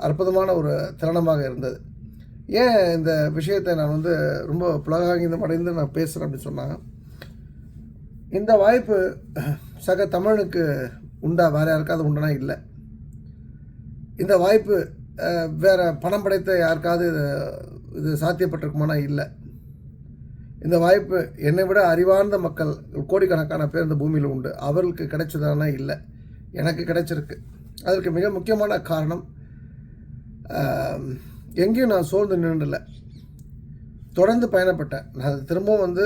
அற்புதமான ஒரு தருணமாக இருந்தது. ஏன் இந்த விஷயத்தை நான் வந்து ரொம்ப புலகாங்கிதம் அடைந்து நான் பேசுகிறேன் அப்படின்னு சொன்னால், இந்த வாய்ப்பு சக தமிழனுக்கு உண்டா, வேறு யாருக்காவது உண்டுனா இல்லை. இந்த வாய்ப்பு வேறு பணம் படைத்த யாருக்காவது இது சாத்தியப்பட்டிருக்குமானா இல்லை. இந்த வாய்ப்பு என்னை விட அறிவார்ந்த மக்கள் கோடிக்கணக்கான பேர் இந்த பூமியில் உண்டு, அவர்களுக்கு கிடைச்சதானா இல்லை, எனக்கு கிடைச்சிருக்கு. அதற்கு மிக முக்கியமான காரணம், எங்கேயும் நான் சோர்ந்து நின்றுல, தொடர்ந்து பயணப்பட்டேன். நான் திரும்பவும் வந்து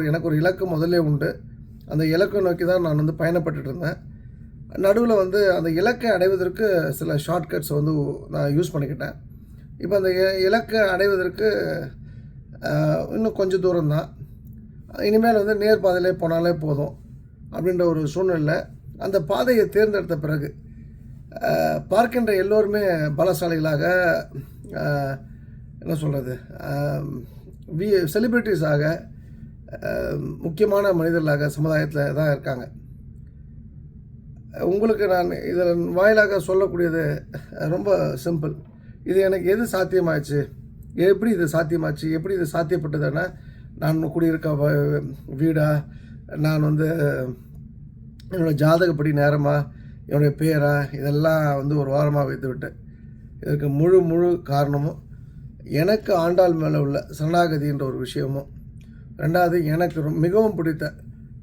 எனக்கு ஒரு இலக்கு முதல்ல உண்டு. அந்த இலக்கை நோக்கி தான் நான் வந்து பயணப்பட்டுட்டு இருந்தேன். நடுவில் வந்து அந்த இலக்கை அடைவதற்கு சில ஷார்ட்கட்ஸ் வந்து நான் யூஸ் பண்ணிக்கிட்டேன். இப்போ அந்த இலக்கை அடைவதற்கு இன்னும் கொஞ்சம் தூரம் தான், இனிமேல் வந்து நேர் பாதையிலே போனாலே போதும் அப்படின்ற ஒரு சூழ்நிலை. அந்த பாதையை தேர்ந்தெடுத்த பிறகு பார்க்கின்ற எல்லோருமே பலசாலிகளாக, என்ன சொல்கிறது, செலிப்ரிட்டிஸாக, முக்கியமான மனிதர்களாக சமுதாயத்தில் தான் இருக்காங்க. உங்களுக்கு நான் இதில் வாயிலாக சொல்லக்கூடியது ரொம்ப சிம்பிள். இது எனக்கு எது சாத்தியமாச்சு, எப்படி இது சாத்தியமாச்சு, எப்படி இது சாத்தியப்பட்டதுன்னா, நான் குடியிருக்க வீடா, நான் வந்து என்னோடய ஜாதகப்படி நேரமாக, என்னுடைய பேரா, இதெல்லாம் வந்து ஒரு வாரமாக வைத்து விட்டேன். இதற்கு முழு காரணமும் எனக்கு ஆண்டாள் மேலே உள்ள சரணாகதின்ற ஒரு விஷயமும், ரெண்டாவது எனக்கு மிகவும் பிடித்த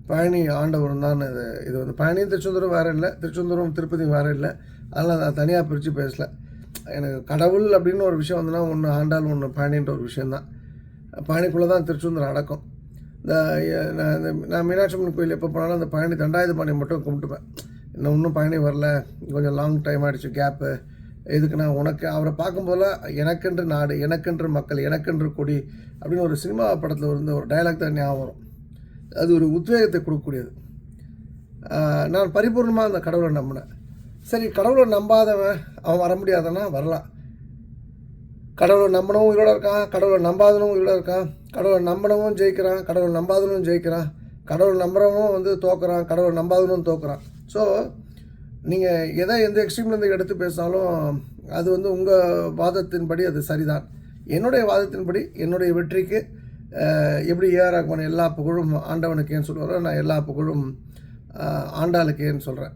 பழனி ஆண்டவரும் தான். இது வந்து பழனியும் திருச்செந்தூரும் வேறு இல்லை, திருச்செந்தூரும் திருப்பதியும் வேறு இல்லை. அதனால் நான் தனியாக பிரித்து பேசலை. எனக்கு கடவுள் அப்படின்னு ஒரு விஷயம் வந்துன்னா ஒன்று ஆண்டாள், ஒன்று பழனின்ற ஒரு விஷயந்தான். பழனிக்குள்ளே தான் திருச்செந்தூர் அடக்கம். நான் மீனாட்சி அம்மன் கோயில் எப்போ போனாலும் அந்த பழனி தண்டாயுதபாணி மட்டும் கும்பிட்டுப்பேன். இன்னும் பழனி வரல, கொஞ்சம் லாங் டைம் ஆகிடுச்சு கேப்பு. எதுக்குன்னா, உனக்கு அவரை பார்க்கும்போதெல்லாம் எனக்கென்று நாடு, எனக்கென்று மக்கள், எனக்கென்று கொடி அப்படின்னு ஒரு சினிமா படத்தில் இருந்த ஒரு டைலாக் தான் ஞாபகம் வரும். அது ஒரு உத்வேகத்தை கொடுக்கக்கூடியது. நான் பரிபூர்ணமாக அந்த கடவுளை நம்பினேன். சரி, கடவுளை நம்பாதவன் அவன் வர முடியாதனா வரலாம். கடவுளை நம்பினவும் உயிரோட இருக்கான், கடவுளை நம்பாதனும் உயிரோட இருக்கான். கடவுளை நம்பினவும் ஜெயிக்கிறான், கடவுளை நம்பாதனும் ஜெயிக்கிறான். கடவுள் நம்புறவனும் வந்து தோக்குறான், கடவுள் நம்பாதனும் தோக்குறான். ஸோ நீங்கள் எந்த எக்ஸ்ட்ரீம்லேருந்து எடுத்து பேசினாலும் அது வந்து உங்கள் வாதத்தின்படி அது சரிதான். என்னுடைய வாதத்தின்படி என்னுடைய வெற்றிக்கு எப்படி ஏஆர் ரஹ்மான் எல்லா புகழும் ஆண்டவனுக்கேன்னு சொல்லுவாரோ, நான் எல்லா புகழும் ஆண்டாளுக்கேன்னு சொல்கிறேன்.